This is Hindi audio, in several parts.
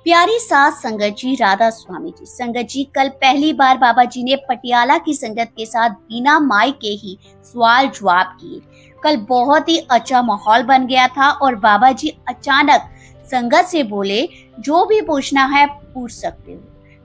प्यारी सास संगत जी, राधा स्वामी जी। संगत जी, कल पहली बार बाबा जी ने पटियाला की संगत के साथ बिना माइक के ही सवाल जवाब किए। कल बहुत ही अच्छा माहौल बन गया था और बाबा जी अचानक संगत से बोले, जो भी पूछना है पूछ सकते हो।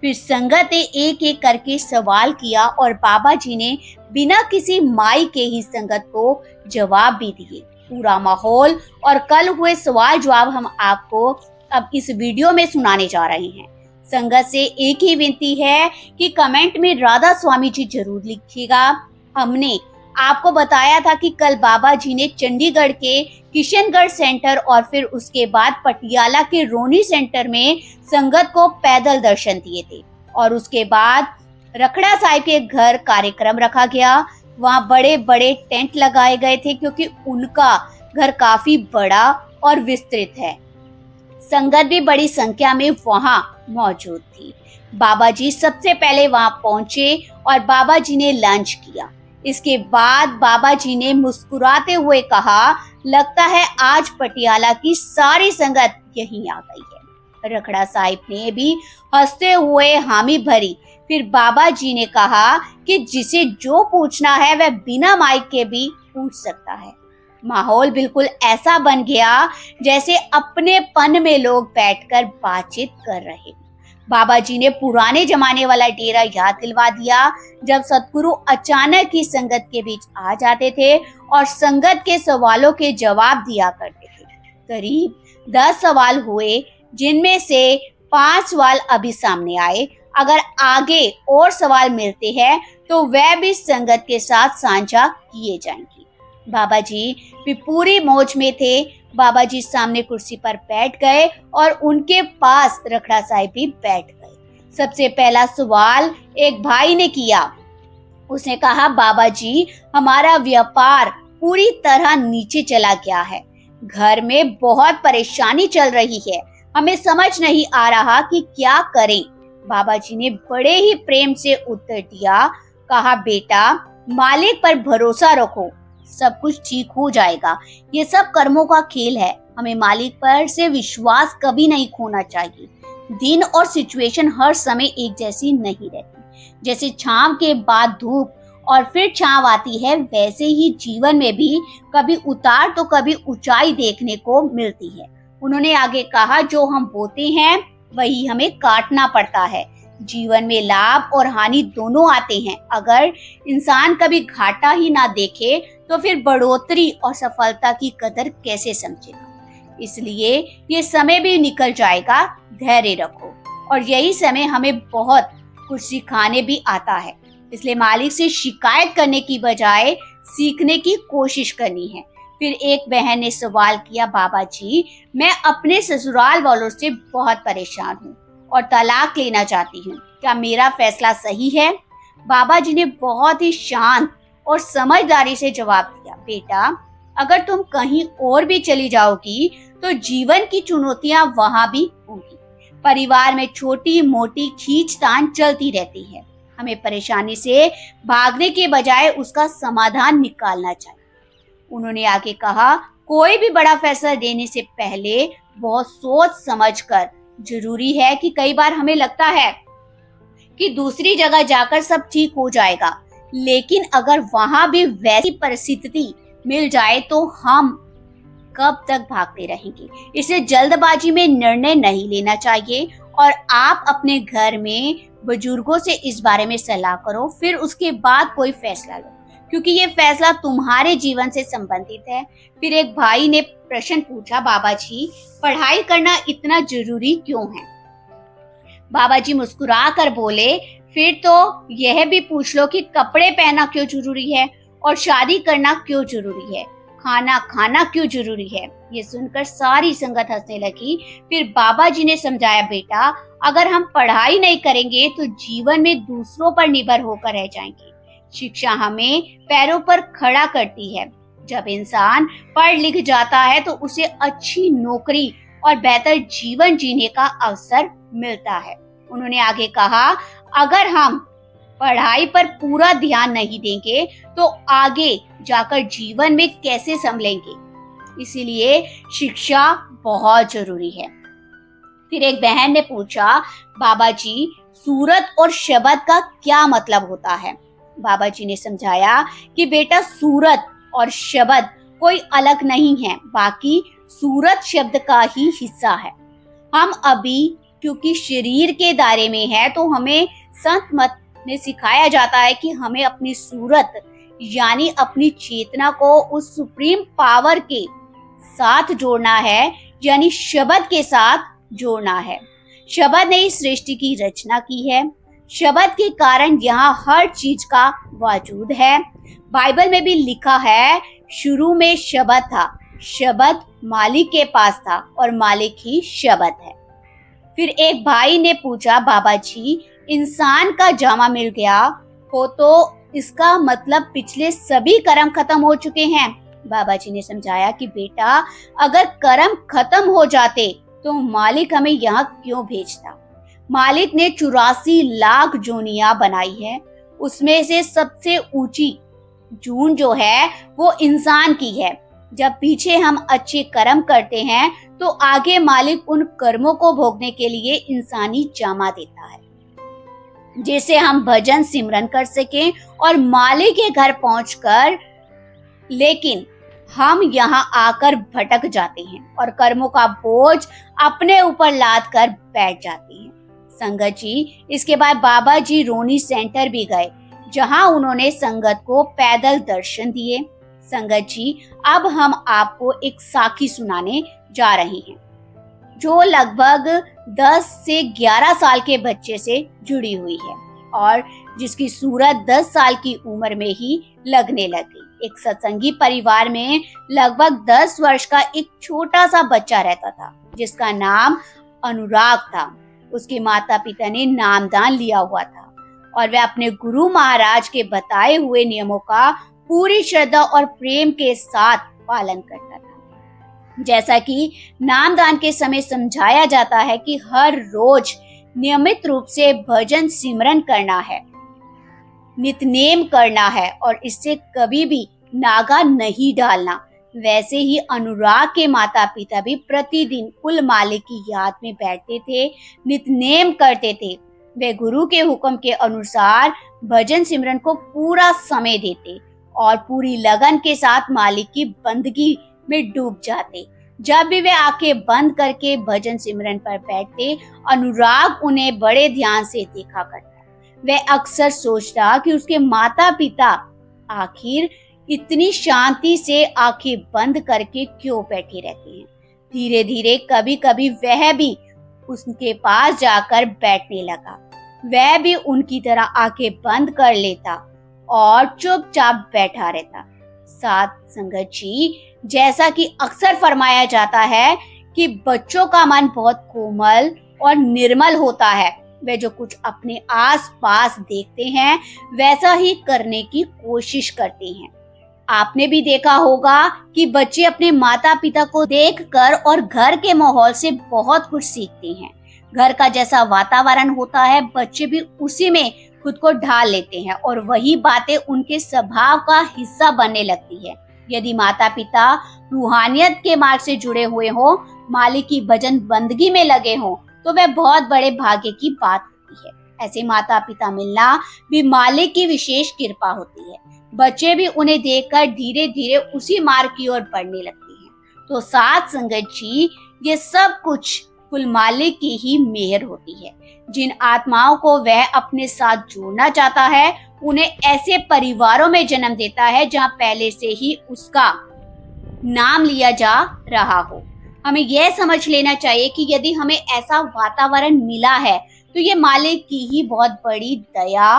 फिर संगत ने एक एक करके सवाल किया और बाबा जी ने बिना किसी माइक के ही संगत को जवाब भी दिए। पूरा माहौल और कल हुए सवाल जवाब हम आपको अब इस वीडियो में सुनाने जा रहे हैं। संगत से एक ही विनती है कि कमेंट में राधा स्वामी जी जरूर लिखिएगा। हमने आपको बताया था कि कल बाबा जी ने चंडीगढ़ के किशनगढ़ सेंटर और फिर उसके बाद पटियाला के रोनी सेंटर में संगत को पैदल दर्शन दिए थे और उसके बाद रखड़ा साहिब के घर कार्यक्रम रखा गया। वहाँ बड़े बड़े टेंट लगाए गए थे क्योंकि उनका घर काफी बड़ा और विस्तृत है। संगत भी बड़ी संख्या में वहां मौजूद थी। बाबा जी सबसे पहले वहां पहुंचे और बाबा जी ने लंच किया। इसके बाद बाबा जी ने मुस्कुराते हुए कहा, लगता है आज पटियाला की सारी संगत यहीं आ गई है। रखड़ा साहिब ने भी हंसते हुए हामी भरी। फिर बाबा जी ने कहा कि जिसे जो पूछना है वह बिना माइक के भी पूछ सकता है। माहौल बिल्कुल ऐसा बन गया जैसे अपनेपन में लोग बैठकर बातचीत कर रहे। बाबा जी ने पुराने जमाने वाला डेरा याद दिलवा दिया, जब सतगुरु अचानक ही संगत के बीच आ जाते थे और संगत के सवालों के जवाब दिया करते थे। करीब 10 सवाल हुए, जिनमें से 5 सवाल अभी सामने आए। अगर आगे और सवाल मिलते हैं तो वह भी संगत के साथ साझा किए जाएंगे। बाबा जी भी पूरी मौज में थे। बाबा जी सामने कुर्सी पर बैठ गए और उनके पास रखड़ा साहिब भी बैठ गए। सबसे पहला सवाल एक भाई ने किया। उसने कहा, बाबा जी हमारा व्यापार पूरी तरह नीचे चला गया है, घर में बहुत परेशानी चल रही है, हमें समझ नहीं आ रहा कि क्या करें। बाबा जी ने बड़े ही प्रेम से उत्तर दिया, कहा बेटा मालिक पर भरोसा रखो, सब कुछ ठीक हो जाएगा। ये सब कर्मों का खेल है, हमें मालिक पर से विश्वास कभी नहीं खोना चाहिए। दिन और सिचुएशन हर समय एक जैसी नहीं रहती। जैसे छांव के बाद धूप और फिर छांव आती है, वैसे ही जीवन में भी कभी उतार तो कभी ऊंचाई देखने को मिलती है। उन्होंने आगे कहा, जो हम बोते हैं वही हमें काटना पड़ता है। जीवन में लाभ और हानि दोनों आते हैं। अगर इंसान कभी घाटा ही ना देखे तो फिर बढ़ोतरी और सफलता की कदर कैसे समझेगा। इसलिए ये समय भी निकल जाएगा, धैर्य रखो। और यही समय हमें बहुत कुछ सिखाने भी आता है, इसलिए मालिक से शिकायत करने की बजाय सीखने की कोशिश करनी है। फिर एक बहन ने सवाल किया, बाबा जी मैं अपने ससुराल वालों से बहुत परेशान हूँ और तलाक लेना चाहती हूँ, क्या मेरा फैसला सही है? बाबा जी ने बहुत ही शांत और समझदारी से जवाब दिया, बेटा अगर तुम कहीं और भी चली जाओगी तो जीवन की चुनौतियां वहां भी होंगी। परिवार में छोटी मोटी खींचतान चलती रहती है, हमें परेशानी से भागने के बजाय उसका समाधान निकालना चाहिए। उन्होंने आगे कहा, कोई भी बड़ा फैसला देने से पहले बहुत सोच समझकर जरूरी है कि कई बार हमें लगता है कि दूसरी जगह जाकर सब ठीक हो जाएगा, लेकिन अगर वहां भी वैसी परिस्थिति मिल जाए तो हम कब तक भागते रहेंगे। इसलिए जल्दबाजी में निर्णय नहीं लेना चाहिए और आप अपने घर में बुजुर्गों से इस बारे में सलाह करो, फिर उसके बाद कोई फैसला लो, क्योंकि ये फैसला तुम्हारे जीवन से संबंधित है। फिर एक भाई ने प्रश्न पूछा, बाबा जी पढ़ाई करना इतना जरूरी क्यों है? बाबा जी मुस्कुरा कर बोले, फिर तो यह भी पूछ लो कि कपड़े पहनना क्यों जरूरी है और शादी करना क्यों जरूरी है, खाना खाना क्यों जरूरी है। ये सुनकर सारी संगत हंसने लगी। फिर बाबा जी ने समझाया, बेटा अगर हम पढ़ाई नहीं करेंगे तो जीवन में दूसरों पर निर्भर होकर रह जाएंगे। शिक्षा हमें पैरों पर खड़ा करती है। जब इंसान पढ़ लिख जाता है तो उसे अच्छी नौकरी और बेहतर जीवन जीने का अवसर मिलता है। उन्होंने आगे कहा, अगर हम पढ़ाई पर पूरा ध्यान नहीं देंगे तो आगे जाकर जीवन में कैसे संभलेंगे। इसीलिए शिक्षा बहुत जरूरी है। फिर एक बहन ने पूछा, बाबा जी सूरत और शबद का क्या मतलब होता है? बाबा जी ने समझाया कि बेटा सूरत और शबद कोई अलग नहीं है, बाकी सूरत शब्द का ही हिस्सा है। हम अभी क्योंकि शरीर के दायरे में है तो हमें संत मत में सिखाया जाता है कि हमें अपनी सूरत यानी अपनी चेतना को उस सुप्रीम पावर के साथ जोड़ना है, यानी शब्द के साथ जोड़ना है। शब्द ने इस सृष्टि की रचना की है। शब्द के कारण यहाँ हर चीज का वजूद है। बाइबल में भी लिखा है, शुरू में शब्द था, शब्द मालिक के पास था और मालिक ही शब्द है। फिर एक भाई ने पूछा, बाबा जी इंसान का जामा मिल गया हो तो इसका मतलब पिछले सभी कर्म खत्म हो चुके हैं। बाबा जी ने समझाया कि बेटा अगर कर्म खत्म हो जाते तो मालिक हमें यहाँ क्यों भेजता? मालिक ने 84 लाख जोनियां बनाई है, उसमें से सबसे ऊंची जून जो है वो इंसान की है। जब पीछे हम अच्छे कर्म करते हैं तो आगे मालिक उन कर्मों को भोगने के लिए इंसानी जामा देता है, जिससे हम भजन सिमरन कर सकें और मालिक के घर पहुंचकर। लेकिन हम यहाँ आकर भटक जाते हैं और कर्मों का बोझ अपने ऊपर लाद कर बैठ जाते हैं। संगत जी, इसके बाद बाबा जी रोनी सेंटर भी गए, जहाँ उन्होंने संगत को पैदल दर्शन दिए। संगत जी, अब हम आपको एक साखी सुनाने जा रहे हैं, जो लगभग 10 से 11 साल के बच्चे से जुड़ी हुई है और जिसकी सूरत 10 साल की उम्र में ही लगने लगी। एक सत्संगी परिवार में लगभग 10 वर्ष का एक छोटा सा बच्चा रहता था, जिसका नाम अनुराग था। उसके माता पिता ने नामदान लिया हुआ था और वह अपने गुरु महाराज के बताए हुए नियमों का पूरी श्रद्धा और प्रेम के साथ पालन करता था। जैसा कि नामदान के समय समझाया जाता है कि हर रोज नियमित रूप से भजन सिमरन करना है, नितनेम करना है और इससे कभी भी नागा नहीं डालना। वैसे ही अनुराग के माता पिता भी प्रतिदिन कुल मालिक की याद में बैठते थे, नितनेम करते थे। वे गुरु के हुक्म के अनुसार भजन सिमरन को पूरा समय देते और पूरी लगन के साथ मालिक की बंदगी में डूब जाते। जब भी वे आंखें बंद करके भजन सिमरन पर बैठते, अनुराग उन्हें बड़े ध्यान से देखा करता। वह अक्सर सोचता कि उसके माता पिता आखिर इतनी शांति से आंखें बंद करके क्यों बैठे रहते हैं। धीरे धीरे कभी कभी वह भी उसके पास जाकर बैठने लगा। वह भी उनकी तरह आंखें बंद कर लेता और चुपचाप बैठा रहता। साथ संगत जी, जैसा कि अक्सर फरमाया जाता है कि बच्चों का मन बहुत कोमल और निर्मल होता है। वे जो कुछ अपने आस पास देखते हैं वैसा ही करने की कोशिश करते हैं। आपने भी देखा होगा कि बच्चे अपने माता पिता को देखकर और घर के माहौल से बहुत कुछ सीखते हैं। घर का जैसा वातावरण होता है, बच्चे भी उसी में खुद को ढाल लेते हैं और वही बातें उनके स्वभाव का हिस्सा बनने लगती है। यदि माता पिता रूहानियत के मार्ग से जुड़े हुए हो, मालिक की भजन बंदगी में लगे हो, तो वह बहुत बड़े भाग्य की बात होती है। ऐसे माता पिता मिलना भी मालिक की विशेष कृपा होती है। बच्चे भी उन्हें देखकर धीरे धीरे उसी मार्ग की ओर बढ़ने लगते हैं। तो साथ संगत जी, ये सब कुछ कुल मालिक की ही मेहर होती है। जिन आत्माओं को वह अपने साथ जोड़ना चाहता है, उन्हें ऐसे परिवारों में जन्म देता है जहाँ पहले से ही उसका नाम लिया जा रहा हो। हमें यह समझ लेना चाहिए कि यदि हमें ऐसा वातावरण मिला है तो ये मालिक की ही बहुत बड़ी दया।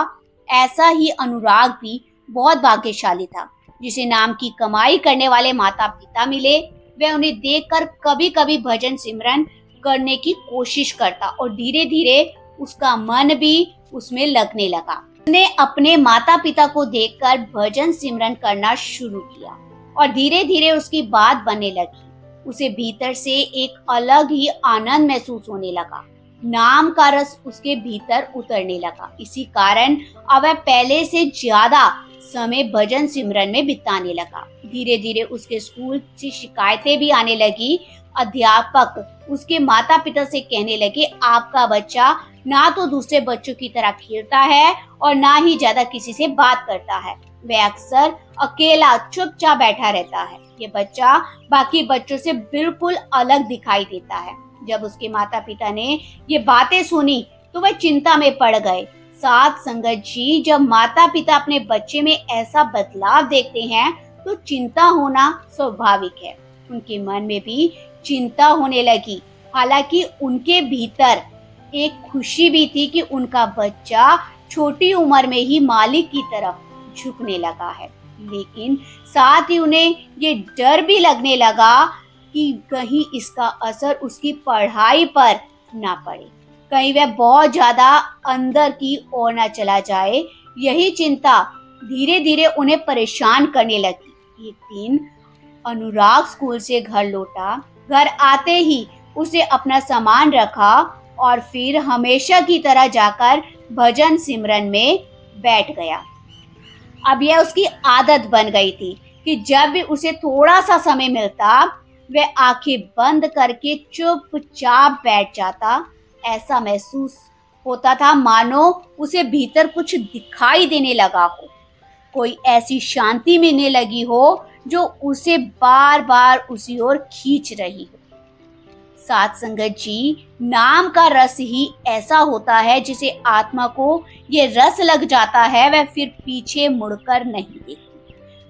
ऐसा ही अनुराग भी बहुत भाग्यशाली था, जिसे नाम की कमाई करने वाले माता पिता मिले। वह उन्हें देखकर कभी कभी भजन सिमरन करने की कोशिश करता और धीरे धीरे उसका मन भी उसमें लगने लगा। उसने अपने माता पिता को देखकर भजन सिमरन करना शुरू किया और धीरे धीरे उसकी बात बनने लगी। उसे भीतर से एक अलग ही आनंद महसूस होने लगा। नाम का रस उसके भीतर उतरने लगा। इसी कारण अब वह पहले से ज्यादा समय भजन सिमरन में बिताने लगा। धीरे धीरे उसके स्कूल से शिकायतें भी आने लगी अध्यापक उसके माता पिता से कहने लगे, आपका बच्चा ना तो दूसरे बच्चों की तरह खेलता है और ना ही ज्यादा किसी से बात करता है। वह अक्सर अकेला चुपचाप बैठा रहता है। ये बच्चा बाकी बच्चों से बिल्कुल अलग दिखाई देता है। जब उसके माता पिता ने ये बातें सुनी तो वह चिंता में पड़ गए। साथ संगत जी, जब माता पिता अपने बच्चे में ऐसा बदलाव देखते हैं तो चिंता होना स्वाभाविक है। उनके मन में भी चिंता होने लगी। हालांकि उनके भीतर एक खुशी भी थी कि उनका बच्चा छोटी उम्र में ही मालिक की तरफ झुकने लगा है, लेकिन साथ ही उन्हें ये डर भी लगने लगा कि कहीं इसका असर उसकी पढ़ाई पर ना पड़े, कहीं वह बहुत ज्यादा अंदर की ओर ना चला जाए। यही चिंता धीरे धीरे उन्हें परेशान करने लगी। एक दिन अनुराग स्कूल से घर लौटा। घर आते ही उसने अपना सामान रखा और फिर हमेशा की तरह जाकर भजन सिमरन में बैठ गया। अब यह उसकी आदत बन गई थी कि जब भी उसे थोड़ा सा समय मिलता वह आंखें बंद करके चुपचाप बैठ जाता। ऐसा महसूस होता था मानो उसे भीतर कुछ दिखाई देने लगा हो, कोई ऐसी शांति मिलने लगी हो जो उसे बार बार उसी ओर खींच रही हो। साथ संगत जी, नाम का रस ही ऐसा होता है जिसे आत्मा को ये रस लग जाता है, वह फिर पीछे मुड़कर नहीं देखती।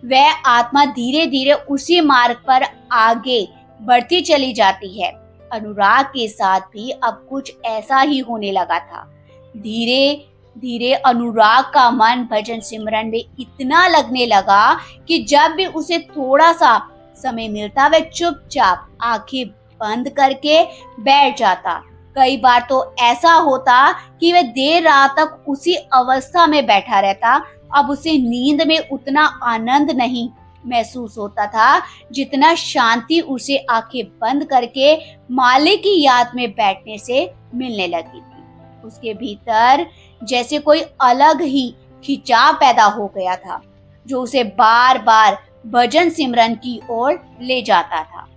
वह आत्मा धीरे धीरे उसी मार्ग पर आगे बढ़ती चली जाती है। अनुराग के साथ भी अब कुछ ऐसा ही होने लगा था। धीरे धीरे अनुराग का मन भजन सिमरन में इतना लगने लगा कि जब भी उसे थोड़ा सा समय मिलता वह चुपचाप आंखें बंद करके बैठ जाता। कई बार तो ऐसा होता कि वह देर रात तक उसी अवस्था में बैठा रहता। अब उसे नींद में उतना आनंद नहीं महसूस होता था जितना शांति उसे आंखें बंद करके मालिक की याद में बैठने से मिलने लगी थी। उसके भीतर जैसे कोई अलग ही खिंचाव पैदा हो गया था जो उसे बार बार भजन सिमरन की ओर ले जाता था।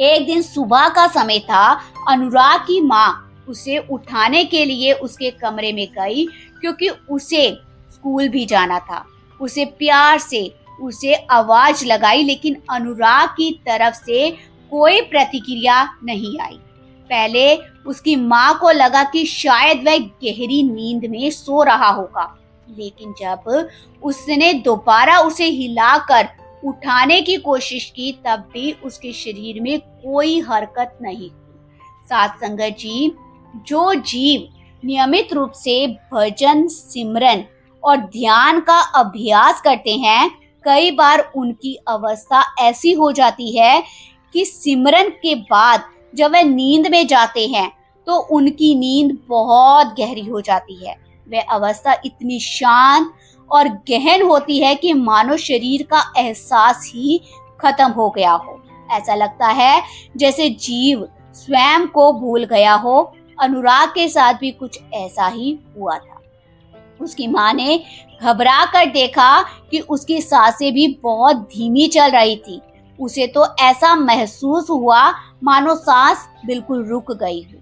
एक दिन सुबह का समय था। अनुराग की माँ उसे उठाने के लिए उसके कमरे में गई क्योंकि उसे स्कूल भी जाना था। उसे प्यार से उसे आवाज लगाई, लेकिन अनुराग की तरफ से कोई प्रतिक्रिया नहीं आई। पहले उसकी माँ को लगा कि शायद वह गहरी नींद में सो रहा होगा, लेकिन जब उसने दोबारा उसे हिलाकर उठाने की कोशिश की तब भी उसके शरीर में कोई हरकत नहीं हुई। साथ संगत जी, जो जीव नियमित रूप से भजन सिमरन और ध्यान का अभ्यास करते हैं, कई बार उनकी अवस्था ऐसी हो जाती है कि सिमरन के बाद जब वह नींद में जाते हैं तो उनकी नींद बहुत गहरी हो जाती है। वह अवस्था इतनी शांत और गहन होती है कि मानो शरीर का एहसास ही खत्म हो गया हो। ऐसा लगता है जैसे जीव स्वयं को भूल गया हो। अनुराग के साथ भी कुछ ऐसा ही हुआ था। उसकी माँ ने घबरा कर देखा कि उसकी सांसें भी बहुत धीमी चल रही थी। उसे तो ऐसा महसूस हुआ मानो सांस बिल्कुल रुक गई हो।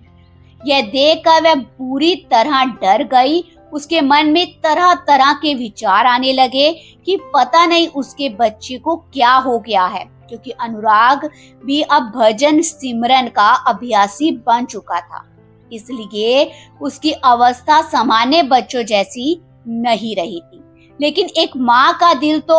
यह देखकर वह पूरी तरह डर गई। उसके मन में तरह तरह के विचार आने लगे कि पता नहीं उसके बच्चे को क्या हो गया है, क्योंकि अनुराग भी अब भजन सिमरन का अभ्यासी बन चुका था। इसलिए उसकी अवस्था सामान्य बच्चों जैसी नहीं रही थी। लेकिन एक माँ का दिल तो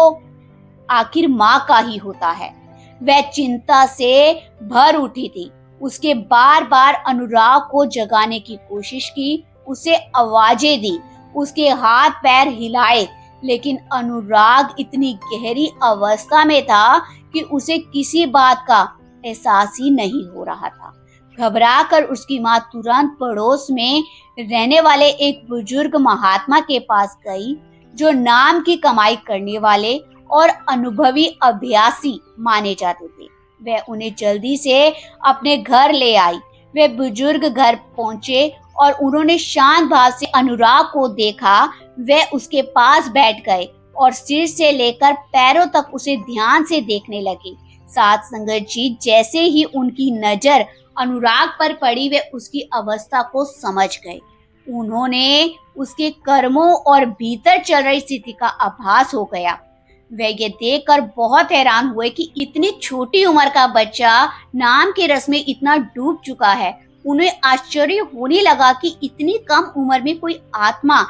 आखिर माँ का ही होता है। वह चिंता से भर उठी थी। उसके बार बार अनुराग को जगाने की कोशिश की, उसे आवाजें दी, उसके हाथ पैर हिलाए, लेकिन अनुराग इतनी गहरी अवस्था में था कि उसे किसी बात का एहसास ही नहीं हो रहा था। घबराकर उसकी माँ तुरंत पड़ोस में रहने वाले एक बुजुर्ग महात्मा के पास गई, जो नाम की कमाई करने वाले और अनुभवी अभ्यासी माने जाते थे। वह उन्हें जल्दी से अपने घर ले आई। वे बुजुर्ग घर पहुंचे और उन्होंने शांत भाव से अनुराग को देखा। वे उसके पास बैठ गए और सिर से लेकर पैरों तक उसे ध्यान से देखने लगे, साथ संगत जी जैसे ही उनकी नजर अनुराग पर पड़ी वे उसकी अवस्था को समझ गए। उन्होंने उसके कर्मों और भीतर चल रही स्थिति का आभास हो गया। वे ये देखकर बहुत हैरान हुए कि इतनी छोटी उम्र का बच्चा नाम के रस में इतना डूब चुका है। उन्हें आश्चर्य होने लगा कि इतनी कम उम्र में कोई आत्मा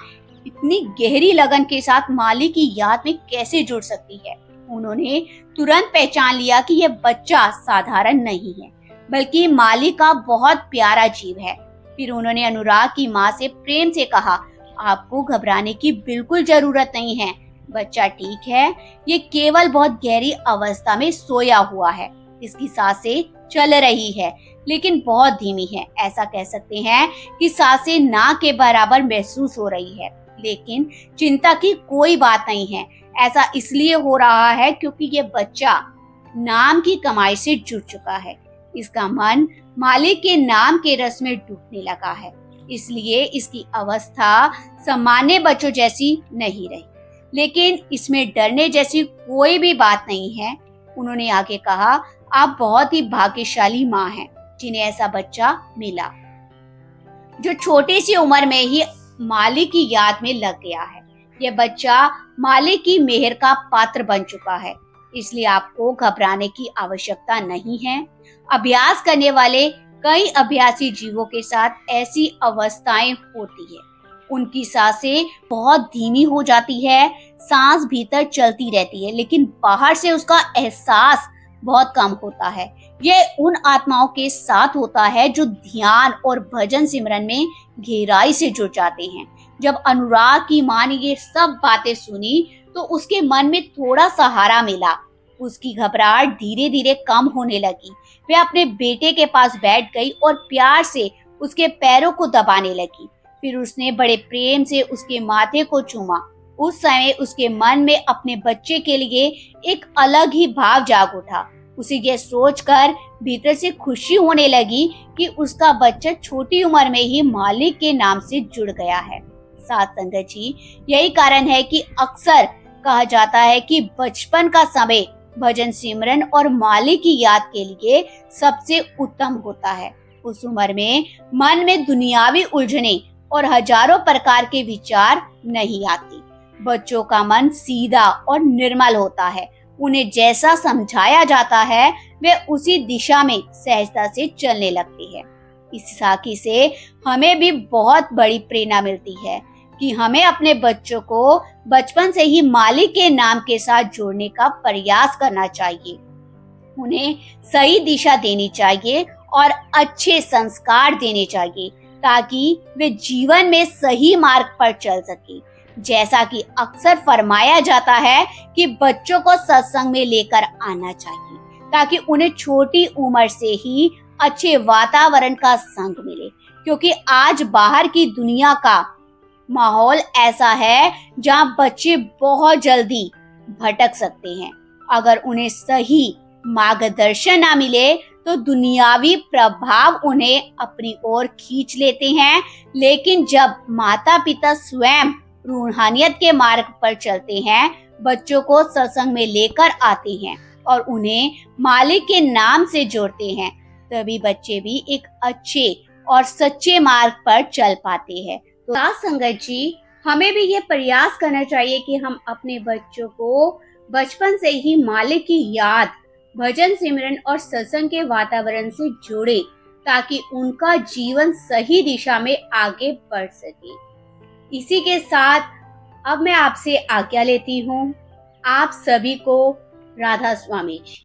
इतनी गहरी लगन के साथ माली की याद में कैसे जुड़ सकती है। उन्होंने तुरंत पहचान लिया कि यह बच्चा साधारण नहीं है, बल्कि माली का बहुत प्यारा जीव है। फिर उन्होंने अनुराग की माँ से प्रेम से कहा, आपको घबराने की बिल्कुल जरूरत नहीं है, बच्चा ठीक है, ये केवल बहुत गहरी अवस्था में सोया हुआ है। इसकी सांसें चल रही है, लेकिन बहुत धीमी है। ऐसा कह सकते हैं कि सांसें ना के बराबर महसूस हो रही है, लेकिन चिंता की कोई बात नहीं है। ऐसा इसलिए हो रहा है क्योंकि ये बच्चा नाम की कमाई से जुड़ चुका है। इसका मन मालिक के नाम के रस में डूबने लगा है, इसलिए इसकी अवस्था सामान्य बच्चों जैसी नहीं रही। लेकिन इसमें डरने जैसी कोई भी बात नहीं है। उन्होंने आगे कहा, आप बहुत ही भाग्यशाली माँ हैं जिन्हें ऐसा बच्चा मिला जो छोटी सी उम्र में ही मालिक की याद में लग गया है। यह बच्चा मालिक की मेहर का पात्र बन चुका है, इसलिए आपको घबराने की आवश्यकता नहीं है। अभ्यास करने वाले कई अभ्यासी जीवों के साथ ऐसी अवस्थाएं होती है। उनकी सांसें बहुत धीमी हो जाती है, सांस भीतर चलती रहती है, लेकिन बाहर से उसका एहसास बहुत कम होता है। यह उन आत्माओं के साथ होता है जो ध्यान और भजन सिमरन में गहराई से जुड़ जाते हैं। जब अनुराग की माँ ने ये सब बातें सुनी तो उसके मन में थोड़ा सहारा मिला। उसकी घबराहट धीरे धीरे कम होने लगी। वह अपने बेटे के पास बैठ गई और प्यार से उसके पैरों को दबाने लगी। फिर उसने बड़े प्रेम से उसके माथे को चूमा। उस समय उसके मन में अपने बच्चे के लिए एक अलग ही भाव जाग उठा। उसे यह सोचकर भीतर से खुशी होने लगी कि उसका बच्चा छोटी उम्र में ही मालिक के नाम से जुड़ गया है। साथ संगत जी, यही कारण है कि अक्सर कहा जाता है कि बचपन का समय भजन सिमरन और मालिक की याद के लिए सबसे उत्तम होता है। उस उम्र में मन में दुनियावी उलझने और हजारों प्रकार के विचार नहीं आती। बच्चों का मन सीधा और निर्मल होता है। उन्हें जैसा समझाया जाता है वे उसी दिशा में सहजता से चलने लगते हैं। इस साखी से हमें भी बहुत बड़ी प्रेरणा मिलती है कि हमें अपने बच्चों को बचपन से ही मालिक के नाम के साथ जोड़ने का प्रयास करना चाहिए। उन्हें सही दिशा देनी चाहिए और अच्छे संस्कार देने चाहिए ताकि वे जीवन में सही मार्ग पर चल सके। जैसा कि अक्सर फरमाया जाता है कि बच्चों को सत्संग में लेकर आना चाहिए ताकि उन्हें छोटी उम्र से ही अच्छे वातावरण का संग मिले, क्योंकि आज बाहर की दुनिया का माहौल ऐसा है जहां बच्चे बहुत जल्दी भटक सकते हैं। अगर उन्हें सही मार्गदर्शन ना मिले तो दुनियावी प्रभाव उन्हें अपनी ओर खींच लेते हैं। लेकिन जब माता पिता स्वयं रूहानियत के मार्ग पर चलते हैं, बच्चों को सत्संग में लेकर आते हैं और उन्हें मालिक के नाम से जोड़ते हैं, तभी बच्चे भी एक अच्छे और सच्चे मार्ग पर चल पाते हैं। तो साथ संगत जी, हमें भी ये प्रयास करना चाहिए कि हम अपने बच्चों को बचपन से ही मालिक की याद, भजन सिमरन और सत्संग के वातावरण से जोड़े ताकि उनका जीवन सही दिशा में आगे बढ़ सके। इसी के साथ अब मैं आपसे आज्ञा लेती हूँ। आप सभी को राधा स्वामी।